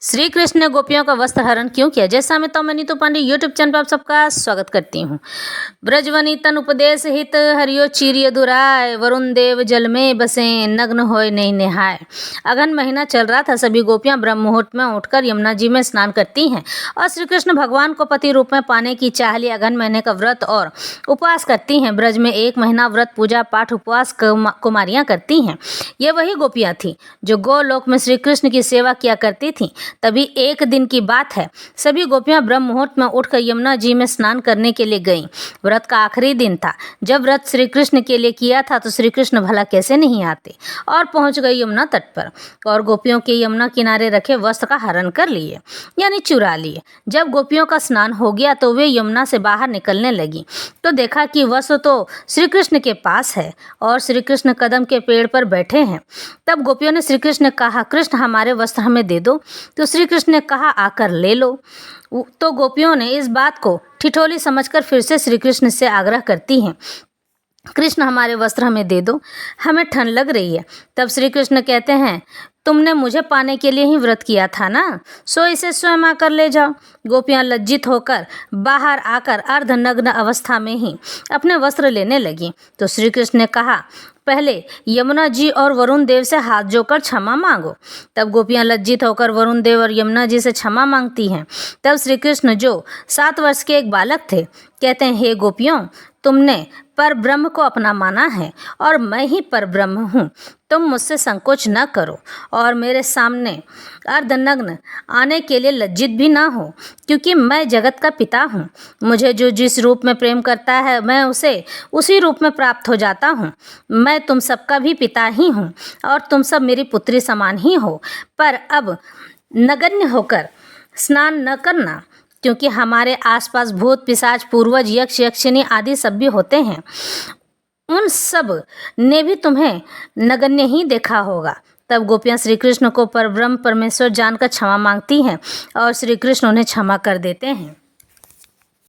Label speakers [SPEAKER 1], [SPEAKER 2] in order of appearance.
[SPEAKER 1] श्री कृष्ण ने गोपियों का वस्त्र हरण क्यों किया? जैसा मैं नीतू पांडे यूट्यूब चैनल पर आप सबका स्वागत करती हूँ। ब्रजवनी तन उपदेश हित हरियो चीरिय दुराय, वरुण देव जल में बसे नग्न होए नहीं नहाय। अगहन महीना चल रहा था। सभी गोपियां ब्रह्म मुहूर्त में उठकर यमुना जी में स्नान करती हैं और श्री कृष्ण भगवान को पति रूप में पाने की चाह लिए अगहन महीने का व्रत और उपवास करती हैं। ब्रज में 1 महीना व्रत पूजा पाठ उपवास कुमारियाँ करती हैं। ये वही गोपियाँ थीं जो गोलोक में श्री कृष्ण की सेवा किया करती थीं। तभी एक दिन की बात है, सभी गोपियां ब्रह्म मुहूर्त में उठकर यमुना जी में स्नान करने के लिए गईं। व्रत का आखिरी दिन था। जब व्रत श्री कृष्ण के लिए किया था तो श्री कृष्ण भला कैसे नहीं आते, और पहुंच गई यमुना तट पर और गोपियों के यमुना किनारे रखे वस्त्र का हरण कर लिए, यानी चुरा लिए। जब गोपियों का स्नान हो गया तो वे यमुना से बाहर निकलने लगी तो देखा कि वस्त्र तो श्री कृष्ण के पास है और श्री कृष्ण कदम के पेड़ पर बैठे हैं। तब गोपियों ने श्री कृष्ण ने कहा, कृष्ण हमारे वस्त्र हमें दे दो। तो श्री कृष्ण ने कहा, आकर ले लो। तो गोपियों ने इस बात को ठिठोली समझकर फिर से श्री कृष्ण से आग्रह करती हैं, कृष्ण हमारे वस्त्र हमें दे दो, हमें ठंड लग रही है। तब श्री कृष्ण कहते हैं, तुमने मुझे पाने के लिए ही व्रत किया था ना, सो इसे स्वयं आकर ले जाओ। गोपियां लज्जित होकर बाहर आकर अर्धनग्न अवस्था में ही अपने वस्त्र लेने लगीं। तो श्री कृष्ण ने कहा, पहले यमुना जी और वरुण देव से हाथ जोड़कर क्षमा मांगो। तब गोपियां लज्जित होकर वरुण देव और यमुना जी से क्षमा मांगती हैं। तब श्री कृष्ण जो 7 वर्ष के एक बालक थे कहते हैं, हे गोपियों, तुमने पर ब्रह्म को अपना माना है और मैं ही पर ब्रह्म हूँ। तुम मुझसे संकोच न करो और मेरे सामने अर्धनग्न आने के लिए लज्जित भी ना हो, क्योंकि मैं जगत का पिता हूँ। मुझे जो जिस रूप में प्रेम करता है मैं उसे उसी रूप में प्राप्त हो जाता हूँ। मैं तुम सबका भी पिता ही हूँ और तुम सब मेरी पुत्री समान ही हो। पर अब नगण्य होकर स्नान न करना, क्योंकि हमारे आसपास भूत पिशाच पूर्वज यक्ष यक्षिणी आदि सब भी होते हैं। उन सब ने भी तुम्हें नगण्य ही देखा होगा। तब गोपियां श्री कृष्ण को परब्रह्म परमेश्वर जानकर क्षमा मांगती हैं और श्री कृष्ण उन्हें क्षमा कर देते हैं।